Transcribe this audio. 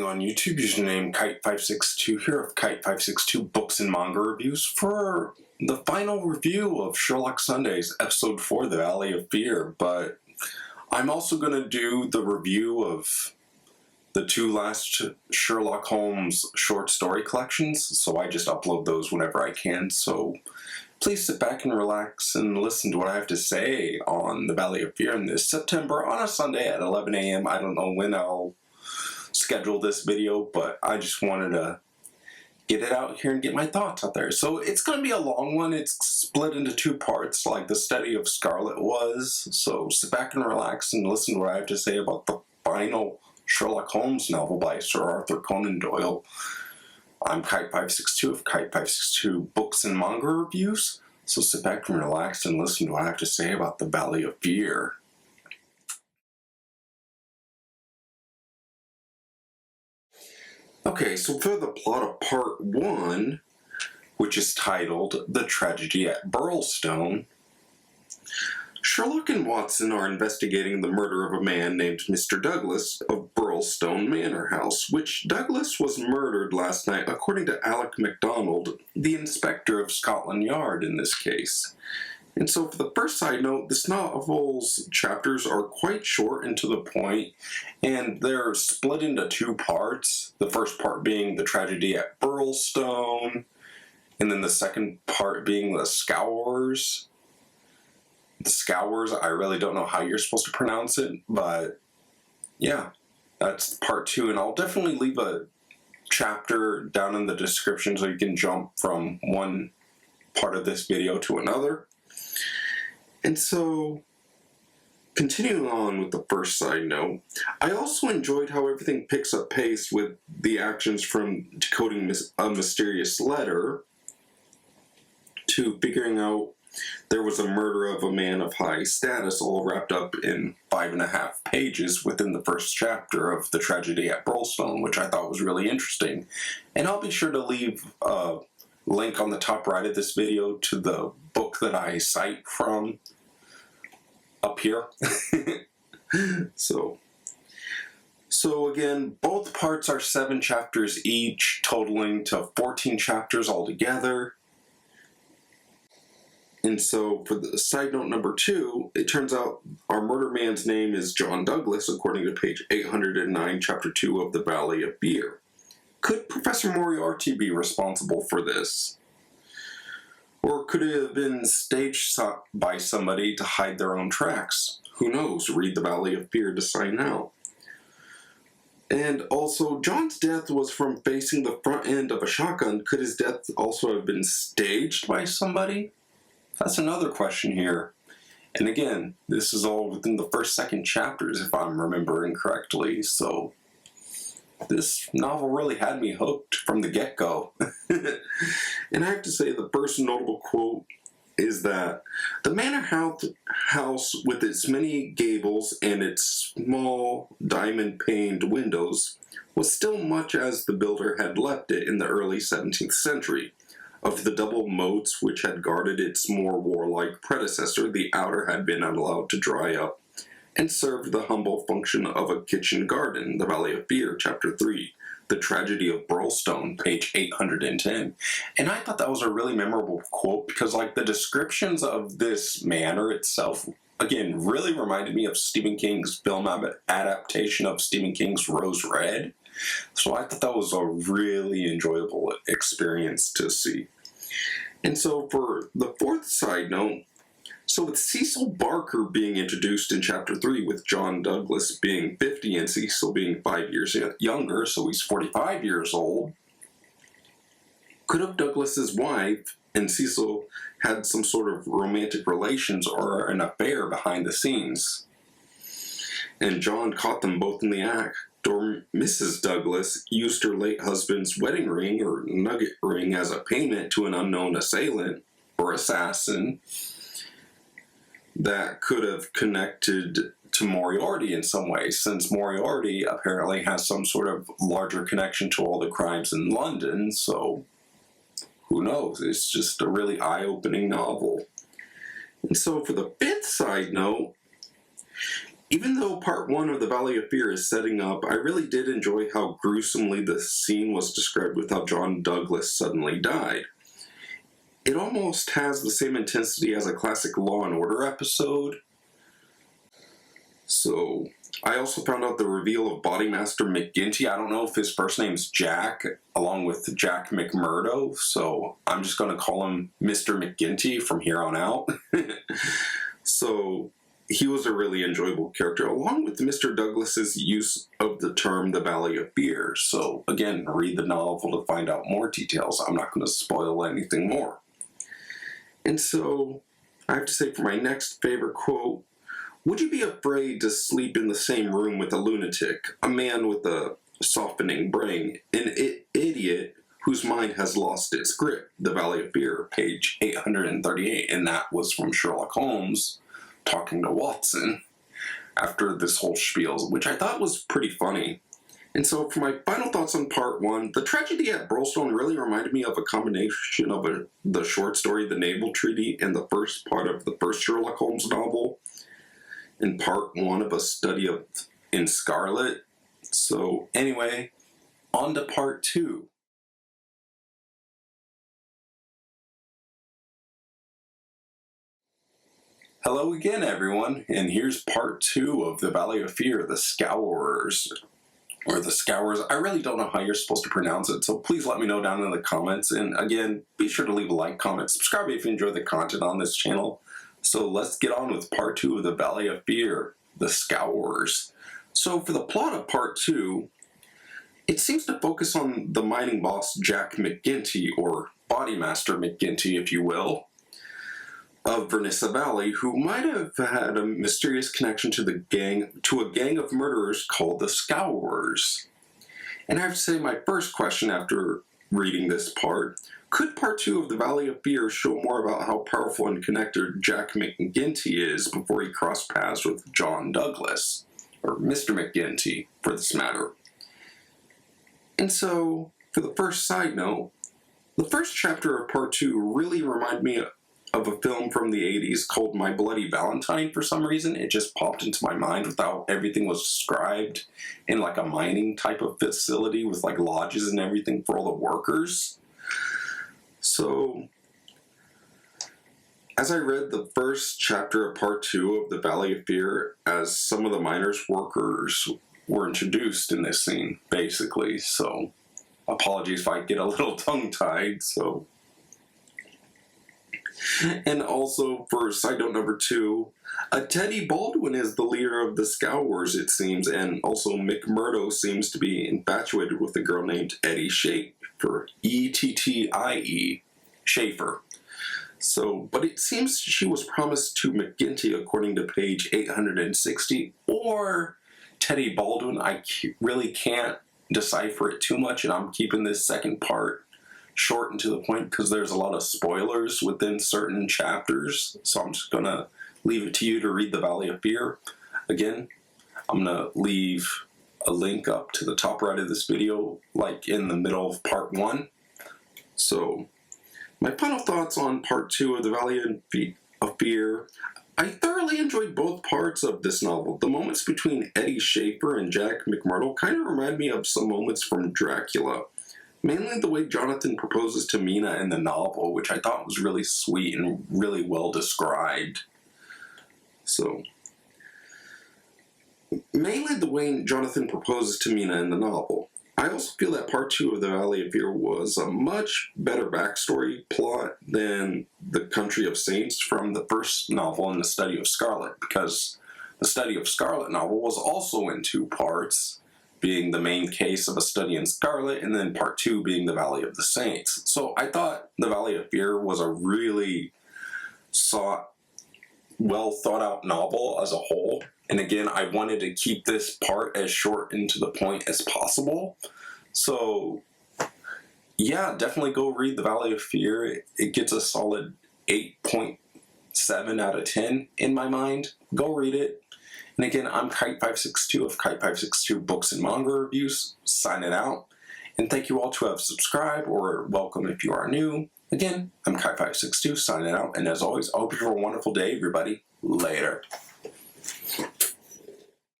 on YouTube, username Kite562 here of Kite562 Books and Manga Reviews for the final review of Sherlock Sundays, Episode 4, The Valley of Fear. But I'm also going to do the review of the two last Sherlock Holmes short story collections, so I just upload those whenever I can. So please sit back and relax and listen to what I have to say on The Valley of Fear in this September on a Sunday at 11 a.m. I don't know when I'll schedule this video, but I just wanted to get it out here and get my thoughts out there. So it's going to be a long one. It's split into two parts like the study of Scarlet was. So sit back and relax and listen to what I have to say about the final Sherlock Holmes novel by Sir Arthur Conan Doyle. I'm Kite562 of Kite562 Books and Manga Reviews. So sit back and relax and listen to what I have to say about the Valley of Fear. Okay, so for the plot of part 1, which is titled The Tragedy at Birlstone, Sherlock and Watson are investigating the murder of a man named Mr. Douglas of Birlstone Manor House, which Douglas was murdered last night according to Alec MacDonald, the inspector of Scotland Yard in this case. And so for the first side note, this novel's chapters are quite short and to the point, and they're split into two parts. The first part being the tragedy at Birlstone, and then the second part being the Scowrers. The Scowrers, I really don't know how you're supposed to pronounce it, but yeah, that's part 2. And I'll definitely leave a chapter down in the description so you can jump from one part of this video to another. And so, continuing on with the first side note, I also enjoyed how everything picks up pace with the actions from decoding a mysterious letter to figuring out there was a murder of a man of high status, all wrapped up in 5.5 pages within the first chapter of The Tragedy at Birlstone, which I thought was really interesting. And I'll be sure to leave a link on the top right of this video to the book that I cite from up here. So again, both parts are 7 chapters each, totaling to 14 chapters altogether. And so for the side note number 2, it turns out our murder man's name is John Douglas, according to page 809, chapter 2 of The Valley of Fear. Could Professor Moriarty be responsible for this? Or could it have been staged by somebody to hide their own tracks? Who knows? Read The Valley of Fear to find out. And also, John's death was from facing the front end of a shotgun. Could his death also have been staged by somebody? That's another question here. And again, this is all within the first 2 chapters, if I'm remembering correctly, so this novel really had me hooked from the get-go. And I have to say, the first notable quote is that the manor house with its many gables and its small diamond-paned windows was still much as the builder had left it in the early 17th century. Of the double moats which had guarded its more warlike predecessor, the outer had been allowed to dry up and served the humble function of a kitchen garden. The Valley of Fear, Chapter 3, The Tragedy of Birlstone, page 810. And I thought that was a really memorable quote because, like, the descriptions of this manor itself, again, really reminded me of Stephen King's film adaptation of Stephen King's Rose Red. So I thought that was a really enjoyable experience to see. And so for the 4th side note, so with Cecil Barker being introduced in Chapter 3, with John Douglas being 50 and Cecil being 5 years younger, so he's 45 years old, could have Douglas's wife and Cecil had some sort of romantic relations or an affair behind the scenes? And John caught them both in the act. Or Mrs. Douglas used her late husband's wedding ring or nugget ring as a payment to an unknown assailant or assassin that could have connected to Moriarty in some way, since Moriarty apparently has some sort of larger connection to all the crimes in London, so who knows? It's just a really eye-opening novel. And so for the 5th side note, Even though part 1 of the Valley of Fear is setting up, I really did enjoy how gruesomely the scene was described with how John Douglas suddenly died. It almost has the same intensity as a classic Law and Order episode. So, I also found out the reveal of Bodymaster McGinty. I don't know if his first name's Jack, along with Jack Mcmurdo, so I'm just going to call him Mr. McGinty from here on out. So, he was a really enjoyable character, along with Mr. Douglas's use of the term the Valley of Fear. So, again, read the novel to find out more details. I'm not going to spoil anything more. And so, I have to say for my next favorite quote, would you be afraid to sleep in the same room with a lunatic, a man with a softening brain, an idiot whose mind has lost its grip? The Valley of Fear, page 838, and that was from Sherlock Holmes talking to Watson after this whole spiel, which I thought was pretty funny. And so for my final thoughts on part 1, the tragedy at Birlstone really reminded me of a combination of the short story The Naval Treaty and the first part of the first Sherlock Holmes novel, in part 1 of a study of in Scarlet. So anyway, on to part 2. Hello again, everyone, and here's part 2 of the Valley of Fear, the Scowrers, or the Scowrers. I really don't know how you're supposed to pronounce it, so please let me know down in the comments. And again, be sure to leave a like, comment, subscribe if you enjoy the content on this channel. So let's get on with part 2 of the Valley of Fear, the Scowrers. So for the plot of part 2, it seems to focus on the mining boss Jack McGinty, or Bodymaster McGinty, if you will, of Vernissa Valley, who might have had a mysterious connection to a gang of murderers called the Scowrers. And I have to say, my first question after reading this part, could part 2 of the Valley of Fear show more about how powerful and connected Jack McGinty is before he crossed paths with John Douglas, or Mr. McGinty, for this matter? And so, for the first side note, the first chapter of part 2 really reminded me of a film from the 80s called My Bloody Valentine for some reason. It just popped into my mind with how everything was described in like a mining type of facility with like lodges and everything for all the workers. So, as I read the first chapter of part 2 of the Valley of Fear, as some of the miners' workers were introduced in this scene, basically, so apologies if I get a little tongue-tied, so. And also, for side note number 2, Teddy Baldwin is the leader of the Scowrers, it seems, and also McMurdo seems to be infatuated with a girl named Eddie Schaefer, E-T-T-I-E, Schaefer. So, but it seems she was promised to McGinty according to page 860, or Teddy Baldwin. I really can't decipher it too much, and I'm keeping this second part short and to the point because there's a lot of spoilers within certain chapters, so I'm just gonna leave it to you to read the Valley of Fear. Again, I'm gonna leave a link up to the top right of this video, like in the middle of part 1. So, my final thoughts on part 2 of the Valley of Fear. I thoroughly enjoyed both parts of this novel. The moments between Eddie Schaefer and Jack Mcmurdo kind of remind me of some moments from Dracula. Mainly the way Jonathan proposes to Mina in the novel, which I thought was really sweet and really well described. So, mainly the way Jonathan proposes to Mina in the novel. I also feel that part 2 of the Valley of Fear was a much better backstory plot than the Country of Saints from the first novel in the Study of Scarlet, because the Study of Scarlet novel was also in 2 parts, being the main case of a study in Scarlet, and then part 2 being the Valley of the Saints. So I thought the Valley of Fear was a really well thought out novel as a whole. And again, I wanted to keep this part as short and to the point as possible. So yeah, definitely go read the Valley of Fear. It gets a solid 8.7 out of 10 in my mind. Go read it. And again, I'm Kite562 of Kite562 Books and Manga Reviews, signing out. And thank you all to have subscribed, or welcome if you are new. Again, I'm Kite562, signing out. And as always, I hope you have a wonderful day, everybody. Later.